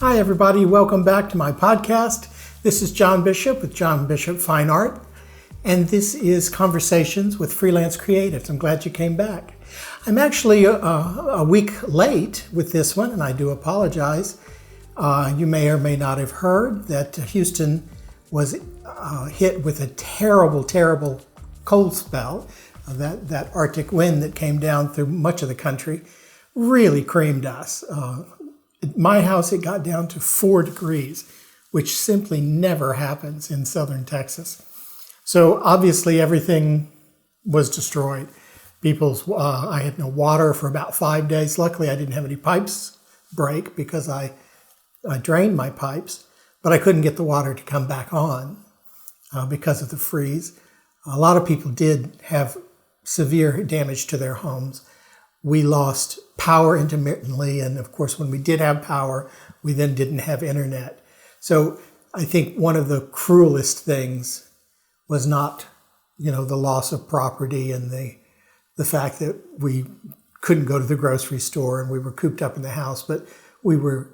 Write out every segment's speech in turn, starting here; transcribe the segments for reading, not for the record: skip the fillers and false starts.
Hi, everybody. Welcome back to my podcast. This is John Bishop with John Bishop Fine Art, and this is Conversations with Freelance Creatives. I'm glad you came back. I'm actually a week late with this one, and I do apologize. You may or may not have heard that Houston was hit with a terrible, terrible cold spell. That Arctic wind that came down through much of the country really creamed us. At my house, it got down to 4 degrees, which simply never happens in southern Texas. So obviously everything was destroyed. I had no water for about 5 days. Luckily, I didn't have any pipes break because I drained my pipes, but I couldn't get the water to come back on because of the freeze. A lot of people did have severe damage to their homes. We lost power intermittently, and of course, when we did have power, we then didn't have internet. So I think one of the cruelest things was not, the loss of property and the fact that we couldn't go to the grocery store and we were cooped up in the house, but we were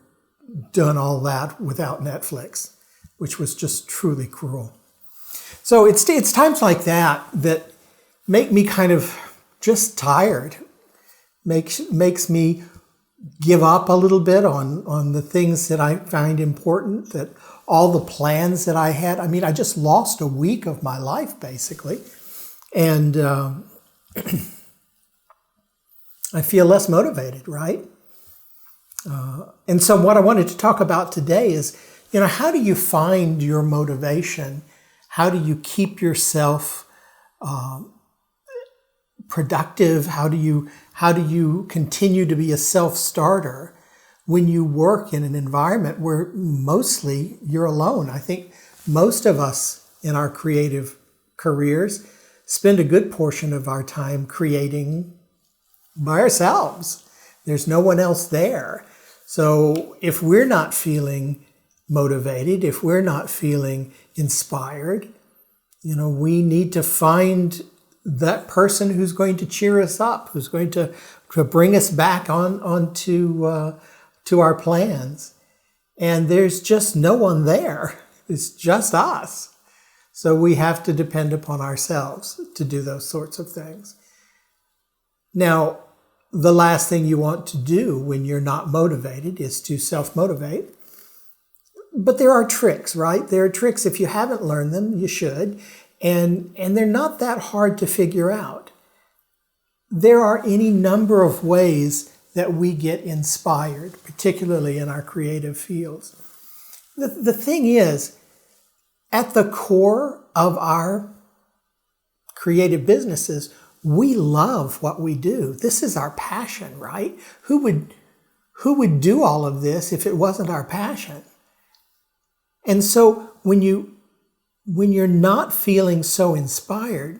done all that without Netflix, which was just truly cruel. So it's times like that that make me kind of just tired. Makes me give up a little bit on the things that I find important, that all the plans that I had. I mean, I just lost a week of my life, basically. And I feel less motivated, right? And so what I wanted to talk about today is, how do you find your motivation? How do you keep yourself productive? How do you continue to be a self-starter when you work in an environment where mostly you're alone? I think most of us in our creative careers spend a good portion of our time creating by ourselves. There's no one else there. So if we're not feeling motivated, if we're not feeling inspired, we need to find that person who's going to cheer us up, who's going to bring us back to our plans. And there's just no one there. It's just us. So we have to depend upon ourselves to do those sorts of things. Now, the last thing you want to do when you're not motivated is to self-motivate. But there are tricks, right? There are tricks. If you haven't learned them, you should. And they're not that hard to figure out. There are any number of ways that we get inspired, particularly in our creative fields. The thing is, at the core of our creative businesses, we love what we do. This is our passion, right? Who would do all of this if it wasn't our passion? And so when you're not feeling so inspired,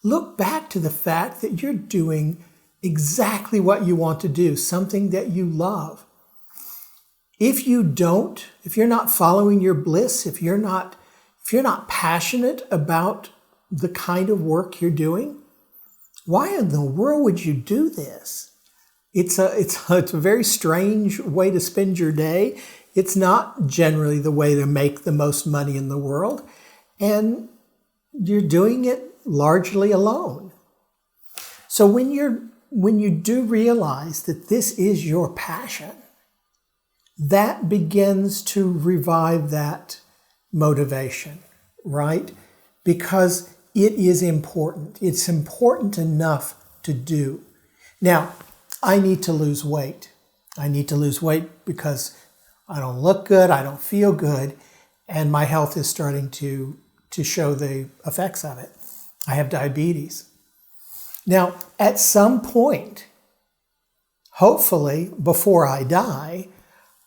look back to the fact that you're doing exactly what you want to do, something that you love. If you're not following your bliss, if you're not passionate about the kind of work you're doing, why in the world would you do this? It's a very strange way to spend your day. It's not generally the way to make the most money in the world. And you're doing it largely alone. So when you do realize that this is your passion, that begins to revive that motivation, right? Because it is important. It's important enough to do. Now, I need to lose weight. I need to lose weight because I don't look good, I don't feel good, and my health is starting to show the effects of it. I have diabetes. Now, at some point, hopefully before I die,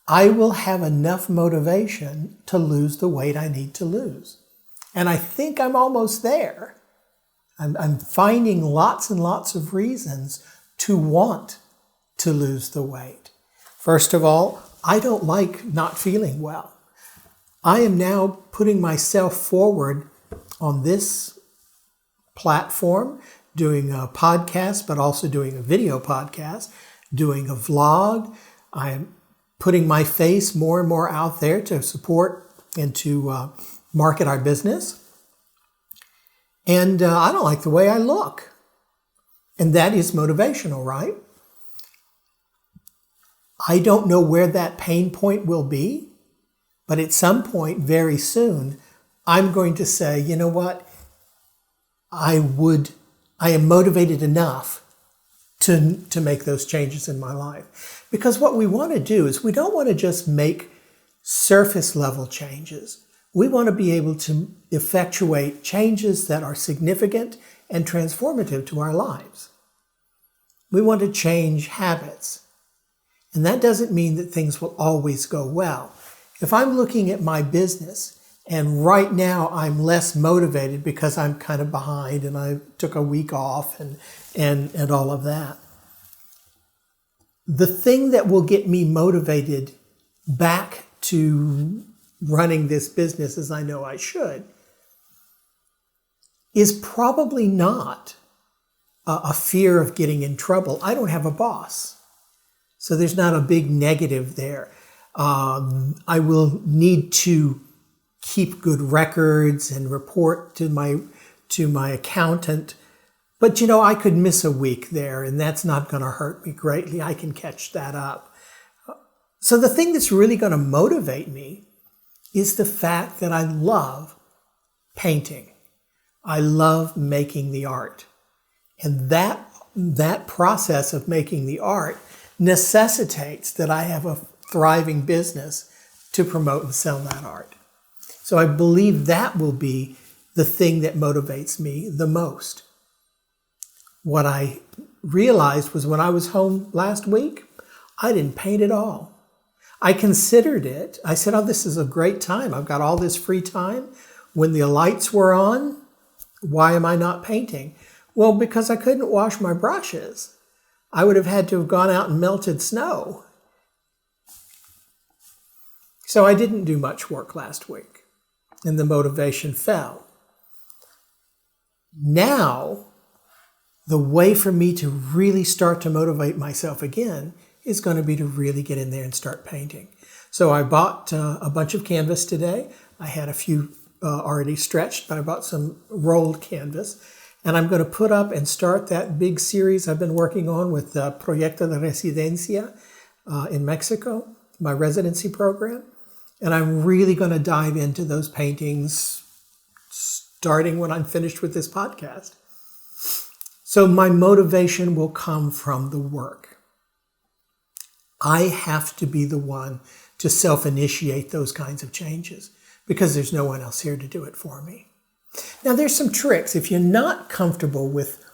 I will have enough motivation to lose the weight I need to lose. And I think I'm almost there. I'm finding lots and lots of reasons to want to lose the weight. First of all, I don't like not feeling well. I am now putting myself forward on this platform, doing a podcast, but also doing a video podcast, doing a vlog. I'm putting my face more and more out there to support and to market our business. And I don't like the way I look. And that is motivational, right? I don't know where that pain point will be, but at some point very soon, I'm going to say, you know what? I am motivated enough to make those changes in my life. Because what we want to do is we don't want to just make surface level changes. We want to be able to effectuate changes that are significant and transformative to our lives. We want to change habits. And that doesn't mean that things will always go well. If I'm looking at my business and right now I'm less motivated because I'm kind of behind and I took a week off and all of that, the thing that will get me motivated back to running this business as I know I should is probably not a fear of getting in trouble. I don't have a boss. So there's not a big negative there. I will need to keep good records and report to my accountant. But I could miss a week there and that's not going to hurt me greatly. I can catch that up. So the thing that's really going to motivate me is the fact that I love painting. I love making the art. And that process of making the art necessitates that I have a thriving business to promote and sell that art. So I believe that will be the thing that motivates me the most. What I realized was when I was home last week, I didn't paint at all. I considered it. I said, this is a great time. I've got all this free time. When the lights were on, why am I not painting? Well, because I couldn't wash my brushes. I would have had to have gone out and melted snow. So I didn't do much work last week, and the motivation fell. Now, the way for me to really start to motivate myself again is going to be to really get in there and start painting. So I bought a bunch of canvas today. I had a few already stretched, but I bought some rolled canvas. And I'm going to put up and start that big series I've been working on with Proyecto de Residencia in Mexico, my residency program. And I'm really going to dive into those paintings starting when I'm finished with this podcast. So my motivation will come from the work. I have to be the one to self-initiate those kinds of changes because there's no one else here to do it for me. Now, there's some tricks. If you're not comfortable with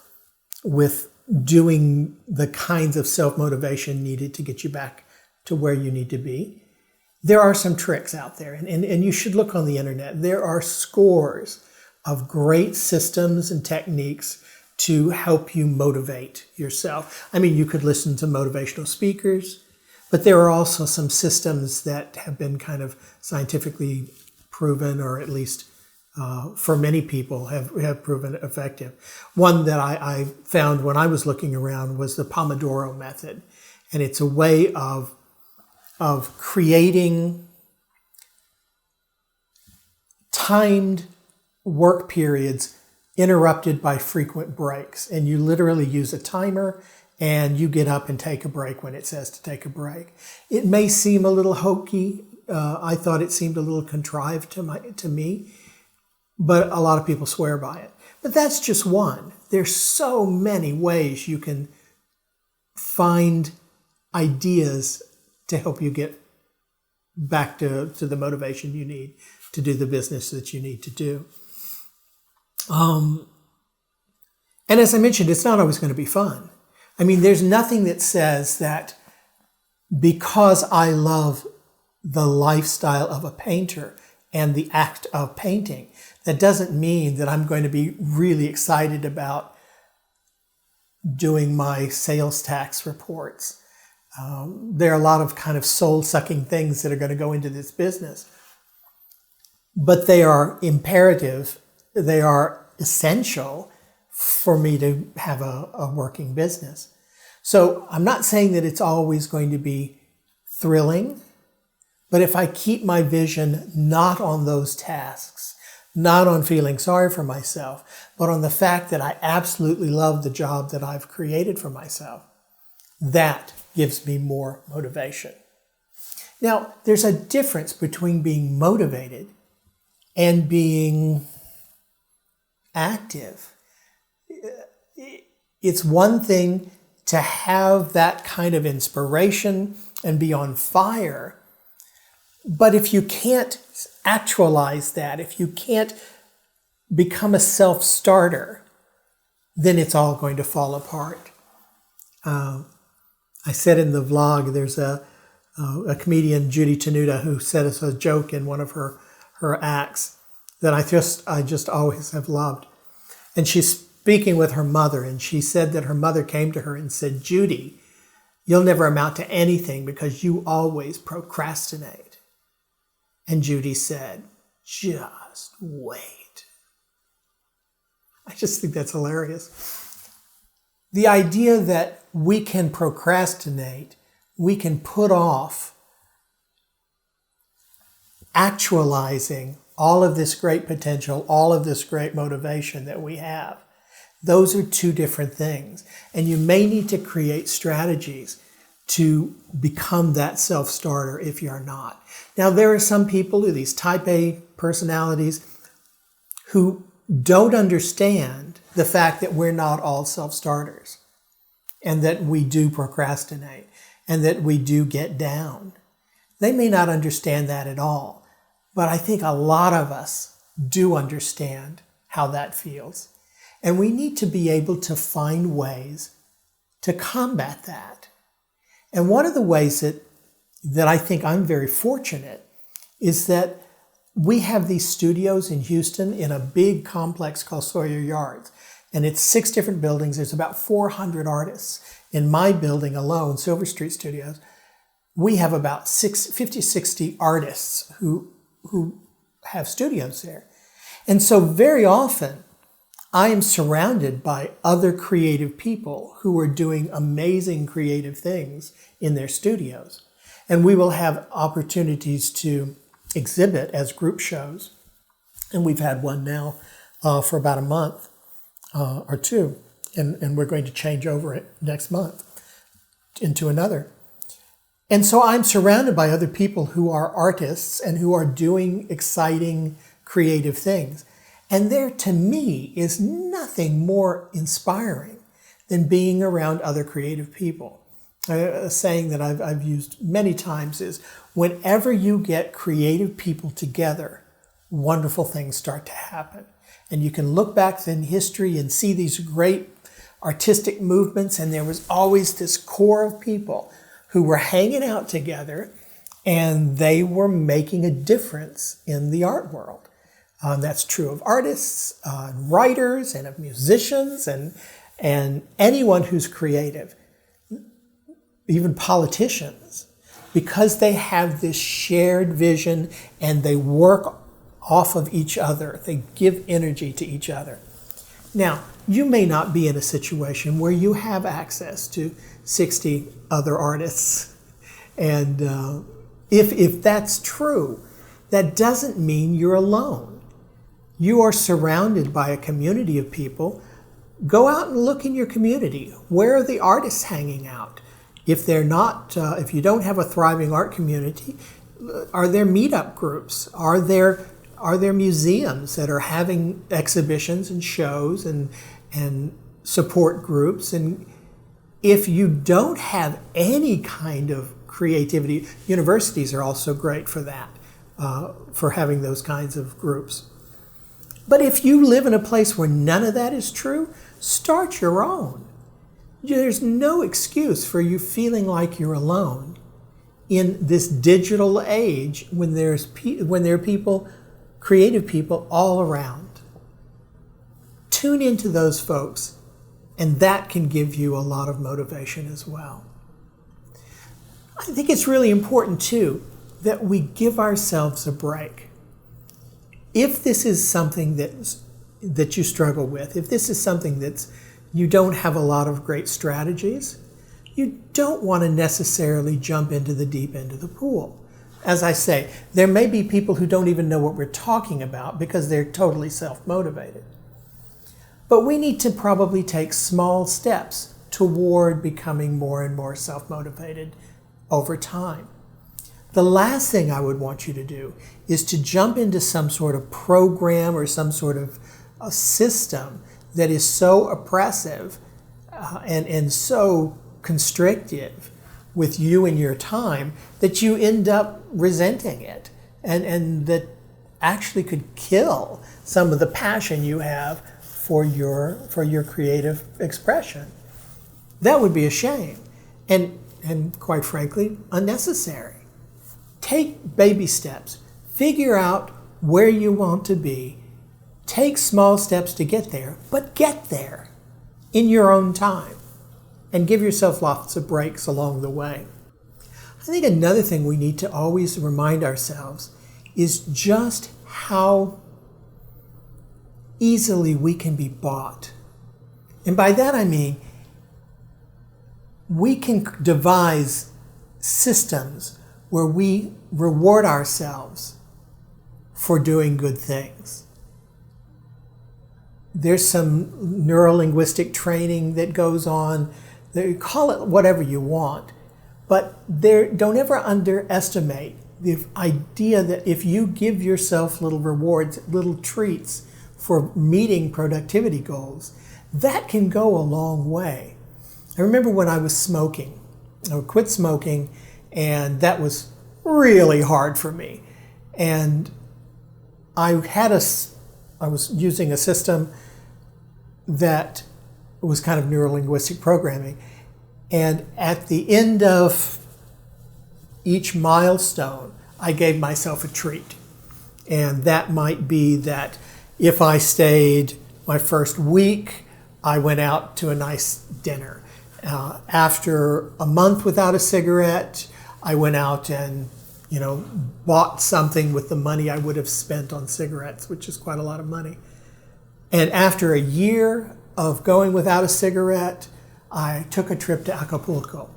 doing the kinds of self-motivation needed to get you back to where you need to be, there are some tricks out there. And you should look on the internet. There are scores of great systems and techniques to help you motivate yourself. I mean, you could listen to motivational speakers, but there are also some systems that have been kind of scientifically proven, or at least for many people have proven effective. One that I found when I was looking around was the Pomodoro method. And it's a way of creating timed work periods interrupted by frequent breaks. And you literally use a timer and you get up and take a break when it says to take a break. It may seem a little hokey. I thought it seemed a little contrived to me. But a lot of people swear by it. But that's just one. There's so many ways you can find ideas to help you get back to the motivation you need to do the business that you need to do. And as I mentioned, it's not always going to be fun. I mean, there's nothing that says that because I love the lifestyle of a painter and the act of painting, that doesn't mean that I'm going to be really excited about doing my sales tax reports. There are a lot of kind of soul-sucking things that are going to go into this business. But they are imperative, they are essential for me to have a working business. So I'm not saying that it's always going to be thrilling. But if I keep my vision not on those tasks, not on feeling sorry for myself, but on the fact that I absolutely love the job that I've created for myself, that gives me more motivation. Now, there's a difference between being motivated and being active. It's one thing to have that kind of inspiration and be on fire, but if you can't actualize that, if you can't become a self-starter, then it's all going to fall apart. I said in the vlog, there's a comedian, Judy Tenuta, who said as a joke in one of her acts that I just always have loved. And she's speaking with her mother, and she said that her mother came to her and said, "Judy, you'll never amount to anything because you always procrastinate." And Judy said, "Just wait." I just think that's hilarious. The idea that we can procrastinate, we can put off actualizing all of this great potential, all of this great motivation that we have. Those are two different things. And you may need to create strategies to become that self-starter if you're not. Now, there are some people, these type A personalities, who don't understand the fact that we're not all self-starters and that we do procrastinate and that we do get down. They may not understand that at all, but I think a lot of us do understand how that feels. And we need to be able to find ways to combat that. And one of the ways that I think I'm very fortunate is that we have these studios in Houston in a big complex called Sawyer Yards. And it's 6 different buildings. There's about 400 artists. In my building alone, Silver Street Studios, we have about 50, 60 artists who have studios there. And so very often, I am surrounded by other creative people who are doing amazing creative things in their studios. And we will have opportunities to exhibit as group shows. And we've had one now for about a month or two. And we're going to change over it next month into another. And so I'm surrounded by other people who are artists and who are doing exciting, creative things. And there, to me, is nothing more inspiring than being around other creative people. A saying that I've used many times is, whenever you get creative people together, wonderful things start to happen. And you can look back in history and see these great artistic movements, and there was always this core of people who were hanging out together, and they were making a difference in the art world. That's true of artists, writers, and of musicians, and anyone who's creative, even politicians, because they have this shared vision and they work off of each other. They give energy to each other. Now, you may not be in a situation where you have access to 60 other artists. And if that's true, that doesn't mean you're alone. You are surrounded by a community of people. Go out and look in your community. Where are the artists hanging out? If they're not, if you don't have a thriving art community, are there meetup groups? Are there museums that are having exhibitions and shows and support groups? And if you don't have any kind of creativity, universities are also great for that, for having those kinds of groups. But if you live in a place where none of that is true, start your own. There's no excuse for you feeling like you're alone in this digital age when there are people, creative people all around. Tune into those folks, and that can give you a lot of motivation as well. I think it's really important, too, that we give ourselves a break. If this is something that you struggle with, if this is something you don't have a lot of great strategies, you don't want to necessarily jump into the deep end of the pool. As I say, there may be people who don't even know what we're talking about because they're totally self-motivated. But we need to probably take small steps toward becoming more and more self-motivated over time. The last thing I would want you to do is to jump into some sort of program or some sort of a system that is so oppressive and so constrictive with you and your time that you end up resenting it and that actually could kill some of the passion you have for your creative expression. That would be a shame and quite frankly unnecessary. Take baby steps. Figure out where you want to be. Take small steps to get there, but get there in your own time and give yourself lots of breaks along the way. I think another thing we need to always remind ourselves is just how easily we can be bought. And by that I mean we can devise systems where we reward ourselves for doing good things. There's some neuro-linguistic training that goes on. Call it whatever you want, but don't ever underestimate the idea that if you give yourself little rewards, little treats for meeting productivity goals, that can go a long way. I remember when I was smoking. I would quit smoking, and that was really hard for me. And I was using a system that was kind of neuro-linguistic programming. And at the end of each milestone, I gave myself a treat. And that might be that if I stayed my first week, I went out to a nice dinner. After a month without a cigarette, I went out and bought something with the money I would have spent on cigarettes, which is quite a lot of money. And after a year of going without a cigarette, I took a trip to Acapulco.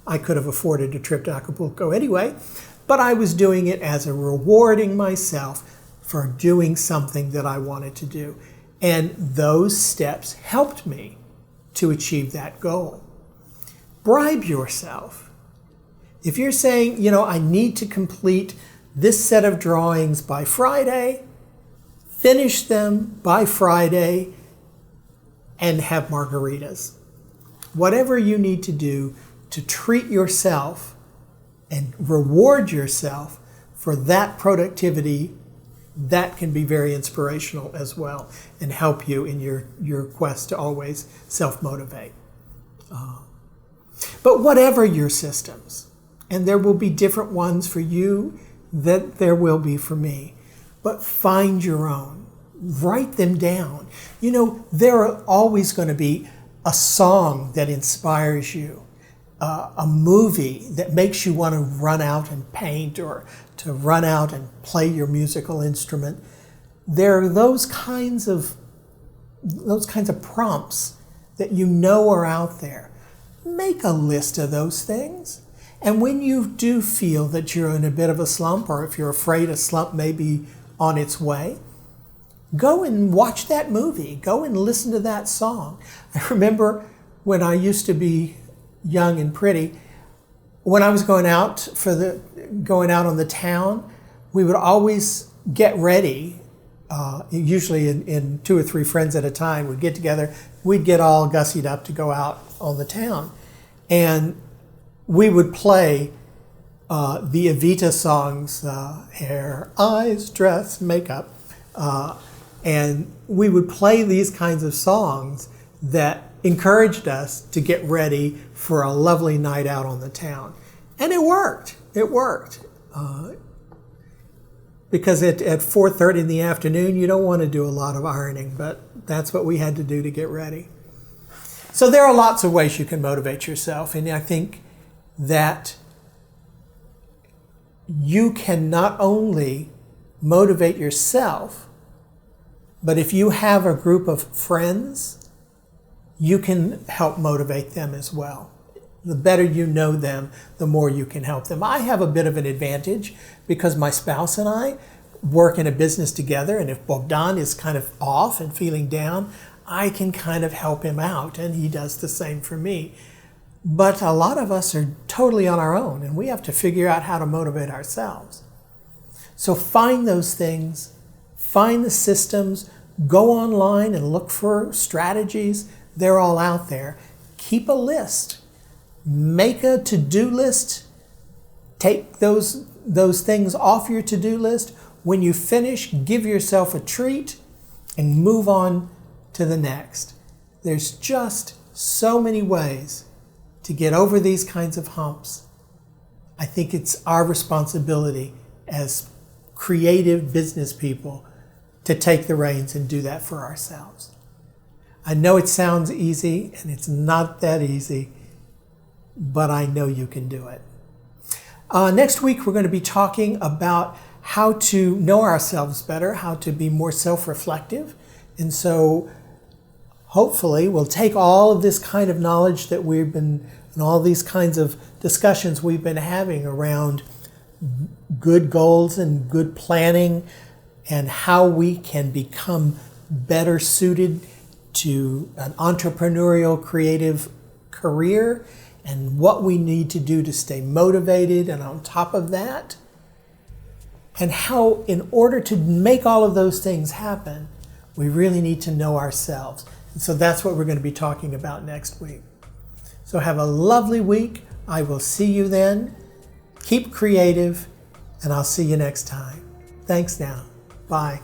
I could have afforded a trip to Acapulco anyway, but I was doing it as a rewarding myself for doing something that I wanted to do. And those steps helped me to achieve that goal. Bribe yourself. If you're saying, I need to complete this set of drawings by Friday, finish them by Friday, and have margaritas. Whatever you need to do to treat yourself and reward yourself for that productivity, that can be very inspirational as well and help you in your quest to always self-motivate. But whatever your systems, and there will be different ones for you that there will be for me, but find your own. Write them down. There are always going to be a song that inspires you, a movie that makes you want to run out and paint or to run out and play your musical instrument. There are those kinds of prompts that are out there. Make a list of those things. And when you do feel that you're in a bit of a slump, or if you're afraid a slump may be on its way, go and watch that movie. Go and listen to that song. I remember when I used to be young and pretty, when I was going out on the town, we would always get ready. Usually in 2 or 3 friends at a time, we'd get together. We'd get all gussied up to go out on the town, and we would play the Evita songs, hair, eyes, dress, makeup. And we would play these kinds of songs that encouraged us to get ready for a lovely night out on the town. And it worked. It worked. Because at 4:30 in the afternoon, you don't want to do a lot of ironing, but that's what we had to do to get ready. So there are lots of ways you can motivate yourself. And I think that you can not only motivate yourself, but if you have a group of friends you can help motivate them as well. The better you know them, the more you can help them. I have a bit of an advantage because my spouse and I work in a business together, and if Bogdan is kind of off and feeling down, I can kind of help him out, and he does the same for me. But a lot of us are totally on our own, and we have to figure out how to motivate ourselves. So find those things, find the systems, go online and look for strategies. They're all out there. Keep a list. Make a to-do list. Take those things off your to-do list. When you finish, give yourself a treat and move on to the next. There's just so many ways to get over these kinds of humps. I think it's our responsibility as creative business people to take the reins and do that for ourselves. I know it sounds easy, and it's not that easy, but I know you can do it. Next week, we're going to be talking about how to know ourselves better, how to be more self-reflective. And so hopefully we'll take all of this kind of knowledge that we've been, and all these kinds of discussions we've been having around good goals and good planning and how we can become better suited to an entrepreneurial creative career and what we need to do to stay motivated and on top of that, and how in order to make all of those things happen, we really need to know ourselves. And so that's what we're going to be talking about next week. So have a lovely week. I will see you then. Keep creative, and I'll see you next time. Thanks now. Bye.